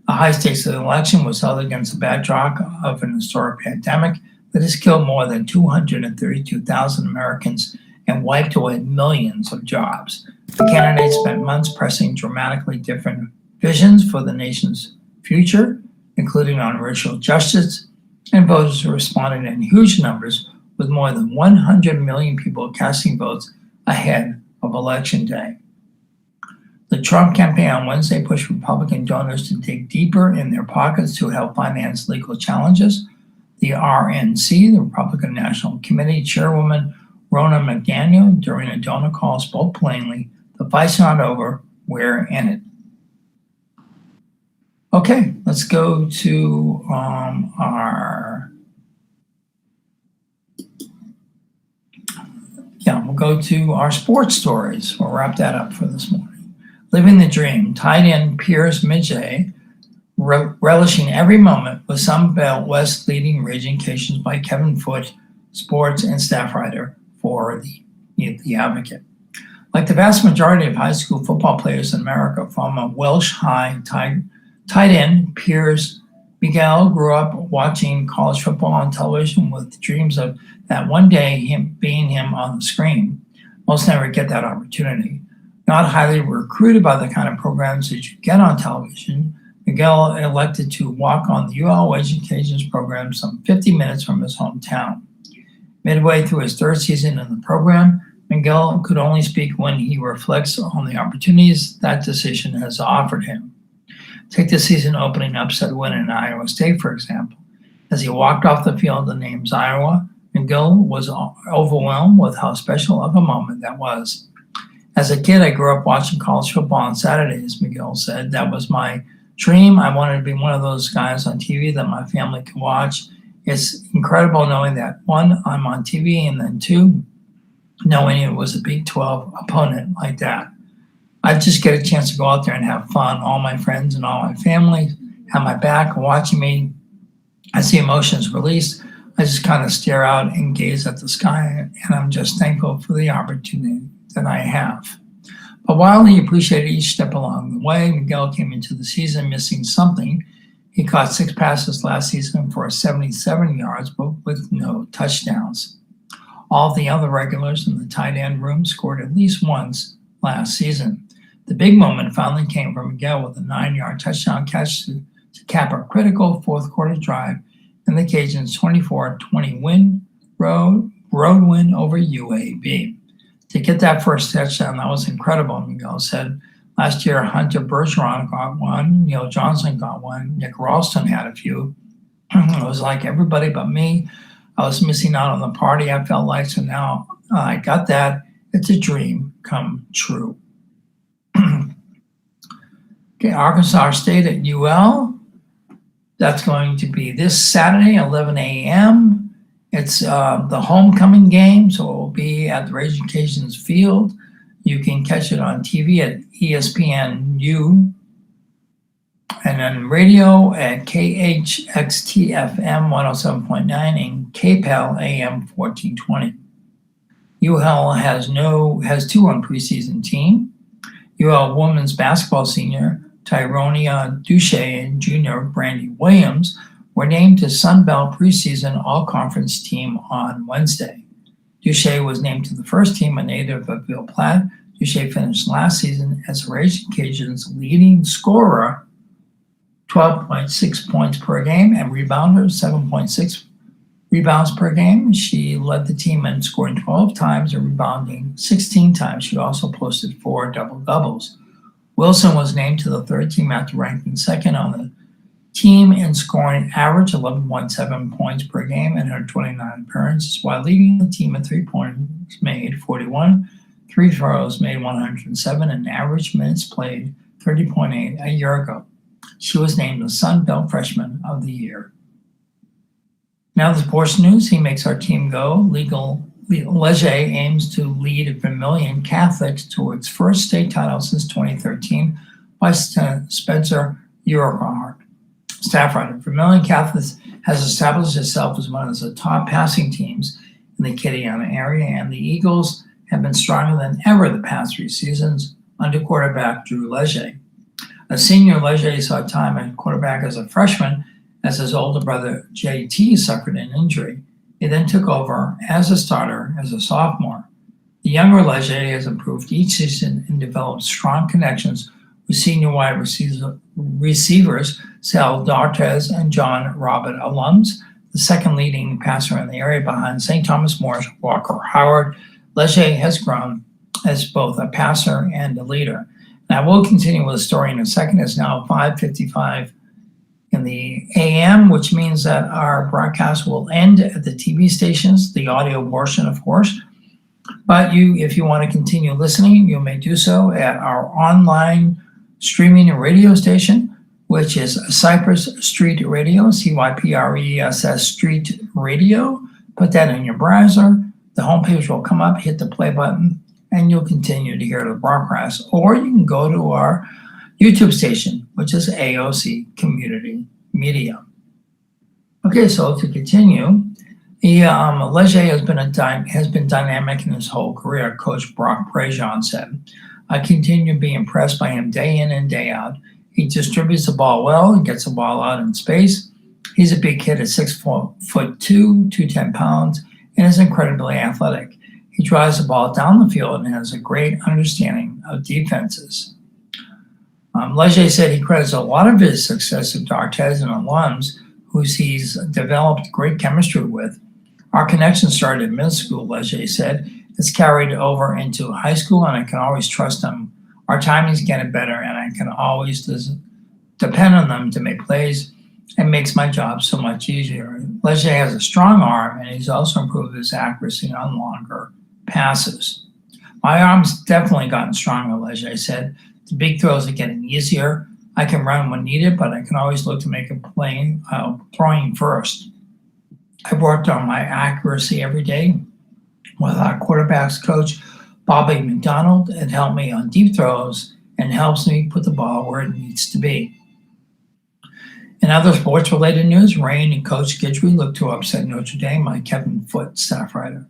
The high stakes of the election was held against the backdrop of an historic pandemic that has killed more than 232,000 Americans and wiped away millions of jobs. The candidates spent months pressing dramatically different visions for the nation's future, including on racial justice, and voters responded in huge numbers, with more than 100 million people casting votes ahead of Election Day. The Trump campaign on Wednesday pushed Republican donors to dig deeper in their pockets to help finance legal challenges. The RNC, the Republican National Committee Chairwoman Ronna McDaniel, during a donor call, spoke plainly, "The fight's not over, we're in it." Okay, let's go to we'll go to our sports stories. We'll wrap that up for this morning. Living the dream, tight end Piers Midget, relishing every moment with Sun Belt West leading Raging Cations by Kevin Foote, sports and staff writer for the Advocate. Like the vast majority of high school football players in America, from a Welsh High tight end, Piers Miguel grew up watching college football on television with dreams of that one day him on the screen. Most never get that opportunity. Not highly recruited by the kind of programs that you get on television, Miguel elected to walk on the UL Education's program some 50 minutes from his hometown. Midway through his third season in the program, Miguel could only speak when he reflects on the opportunities that decision has offered him. Take the season opening upset win in Iowa State, for example. As he walked off the field and names Iowa, Miguel was overwhelmed with how special of a moment that was. As a kid, I grew up watching college football on Saturdays, Miguel said. That was my dream. I wanted to be one of those guys on TV that my family could watch. It's incredible knowing that, one, I'm on TV, and then two, knowing it was a Big 12 opponent like that. I just get a chance to go out there and have fun. All my friends and all my family have my back watching me. I see emotions released. I just kind of stare out and gaze at the sky, and I'm just thankful for the opportunity that I have. But while he appreciated each step along the way, Miguel came into the season missing something. He caught 6 passes last season for 77 yards, but with no touchdowns. All the other regulars in the tight end room scored at least once last season. The big moment finally came from Miguel with a 9-yard touchdown catch to cap a critical fourth quarter drive in the Cajuns' 24-20 road win over UAB. To get that first touchdown, that was incredible, Miguel said. Last year, Hunter Bergeron got one, Neil Johnson got one, Nick Ralston had a few. It was like everybody but me. I was missing out on the party, I felt like, so now I got that. It's a dream come true. Okay, Arkansas State at UL. That's going to be this Saturday, 11 a.m. It's the homecoming game, so it will be at the Raging Cajuns field. You can catch it on TV at ESPNU, and then radio at KHXT-FM 107.9 and KPEL AM 1420. UL has 2 on preseason team. UL women's basketball senior Tyronia Duche and junior Brandy Williams were named to Sun Belt preseason all-conference team on Wednesday. Duche was named to the first team, a native of Ville Platte. Duche finished last season as the Raging Cajuns' leading scorer, 12.6 points per game, and rebounder, 7.6 rebounds per game. She led the team in scoring 12 times and rebounding 16 times. She also posted 4 double-doubles. Wilson was named to the third team after ranking second on the team in scoring average, 11.7 points per game in her 29 appearances, while leading the team in 3-pointers made 41, free throws made 107, and average minutes played 30.8 a year ago. She was named the Sun Belt Freshman of the Year. Now the sports news. He makes our team go. Leger aims to lead Vermilion Catholics to its first state title since 2013 by Spencer Urquhart, staff writer. Vermilion Catholics has established itself as one of the top passing teams in the Acadiana area, and the Eagles have been stronger than ever the past 3 seasons under quarterback Drew Leger. A senior, Leger saw time at quarterback as a freshman as his older brother JT suffered an injury. He then took over as a starter as a sophomore. The younger Leger has improved each season and developed strong connections with senior wide receivers Sal Dartez and John Robert alums, the second leading passer in the area behind St. Thomas More's Walker Howard. Leger has grown as both a passer and a leader. And I will continue with the story in a second. It's now 5:55 in the AM, which means that our broadcast will end at the TV stations, the audio portion, of course. But if you want to continue listening, you may do so at our online streaming and radio station, which is Cypress Street Radio, CYPRESS Street Radio. Put that in your browser. The homepage will come up, hit the play button, and you'll continue to hear the broadcast. Or you can go to our YouTube station, which is AOC Community Media. Okay, so to continue, Leger has been dynamic in his whole career, Coach Brock Prejean said. I continue to be impressed by him day in and day out. He distributes the ball well and gets the ball out in space. He's a big kid at 6'2", 210 pounds, and is incredibly athletic. He drives the ball down the field and has a great understanding of defenses. Leger said he credits a lot of his success to Dartez and alums who he's developed great chemistry with. Our connection started in middle school, Leger said. It's carried over into high school, and I can always trust them. Our timing's getting better, and I can always depend on them to make plays. It makes my job so much easier. Leger has a strong arm, and he's also improved his accuracy on longer passes. My arm's definitely gotten stronger, Leger said. The big throws are getting easier. I can run when needed, but I can always look to make a play throwing first. I've worked on my accuracy every day with our quarterbacks coach, Bobby McDonald. It helped me on deep throws and helps me put the ball where it needs to be. In other sports-related news, Rain and Coach Guidry look to upset Notre Dame by Kevin Foote, staff writer.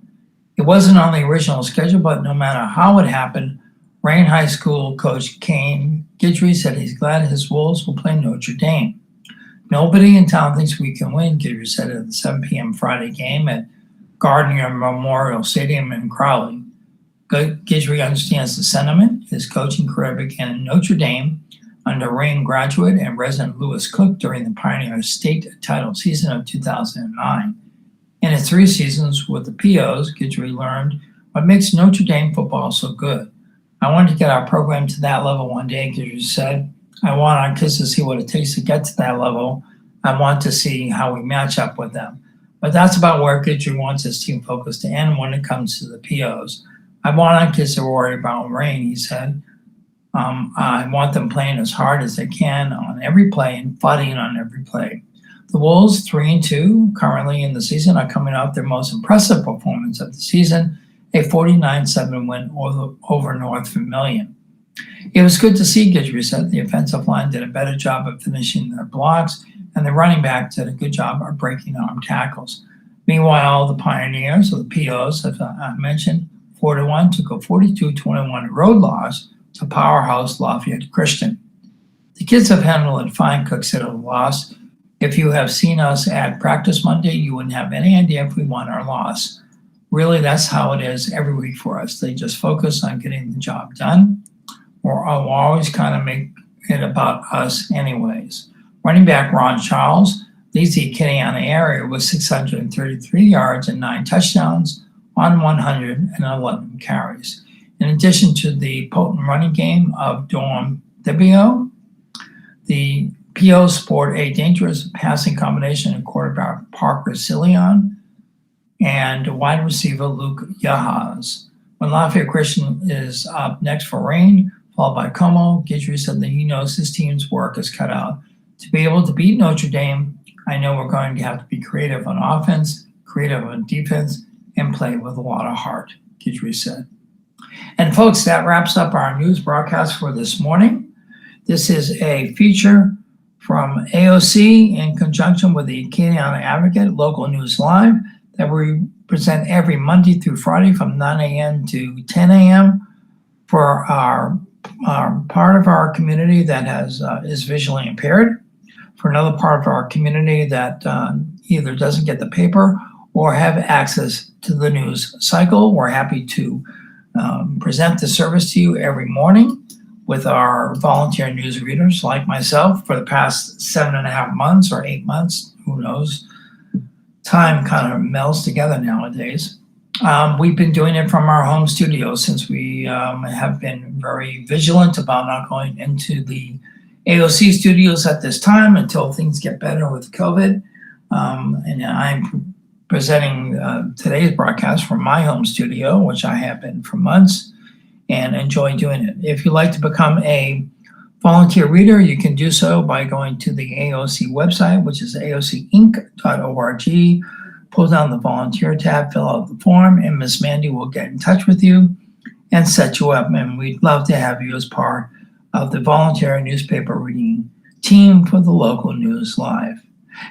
It wasn't on the original schedule, but no matter how it happened, Rain High School coach Kane Guidry said he's glad his Wolves will play Notre Dame. Nobody in town thinks we can win, Guidry said at the 7 p.m. Friday game at Gardner Memorial Stadium in Crowley. Guidry understands the sentiment. His coaching career began in Notre Dame under Rain graduate and resident Lewis Cook during the Pioneer State title season of 2009. In his 3 seasons with the POs, Guidry learned what makes Notre Dame football so good. I wanted to get our program to that level one day, Guidry said. I want our kids to see what it takes to get to that level. I want to see how we match up with them. But that's about where Guidry wants his team focus to end when it comes to the POs. I want our kids to worry about Rain, he said. I want them playing as hard as they can on every play and fighting on every play. The Wolves, 3-2, currently in the season, are coming off their most impressive performance of the season, a 49-7 win over North Vermilion. It was good to see, Guidry said. The offensive line did a better job of finishing their blocks, and the running back did a good job of breaking arm tackles. Meanwhile, the Pioneers, or the POs, as I mentioned, 4-1, took a 42-21 road loss to powerhouse Lafayette Christian. The kids have handled it fine, Cook said of the loss. If you have seen us at practice Monday, you wouldn't have any idea if we won or lost. Really, that's how it is every week for us. They just focus on getting the job done. We'll always kind of make it about us anyways. Running back Ron Charles leads the Acadiana area with 633 yards and 9 touchdowns on 111 carries. In addition to the potent running game of Dorm Debio, the POs sport a dangerous passing combination of quarterback Parker Cillian and wide receiver Luke Yahaz. When Lafayette Christian is up next for Rain, followed by Como, Guidry said that he knows his team's work is cut out. To be able to beat Notre Dame, I know we're going to have to be creative on offense, creative on defense, and play with a lot of heart, Guidry said. And folks, that wraps up our news broadcast for this morning. This is a feature from AOC in conjunction with the Acadiana Advocate Local News Live that we present every Monday through Friday from 9 a.m. to 10 a.m. for our part of our community that is visually impaired. For another part of our community that either doesn't get the paper or have access to the news cycle, we're happy to present the service to you every morning with our volunteer news readers like myself for the past 7.5 months or 8 months, who knows. Time kind of melds together nowadays. We've been doing it from our home studio since we have been very vigilant about not going into the AOC studios at this time until things get better with COVID. And I'm presenting today's broadcast from my home studio, which I have been for months, and enjoy doing it. If you'd like to become a volunteer reader, you can do so by going to the AOC website, which is aocinc.org. Pull down the volunteer tab, fill out the form, and Miss Mandy will get in touch with you and set you up. And we'd love to have you as part of the volunteer newspaper reading team for the local news live.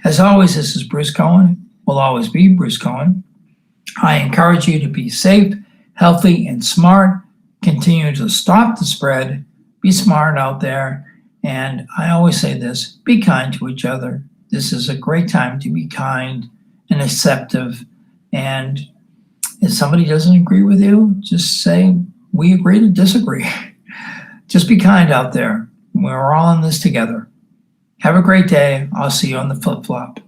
As always, this is Bruce Cohen. Will always be Bruce Cohen. I encourage you to be safe, healthy, and smart. Continue to stop the spread. Be smart out there. And I always say this, be kind to each other. This is a great time to be kind and acceptive. And if somebody doesn't agree with you, just say, we agree to disagree. Just be kind out there. We're all in this together. Have a great day. I'll see you on the flip-flop.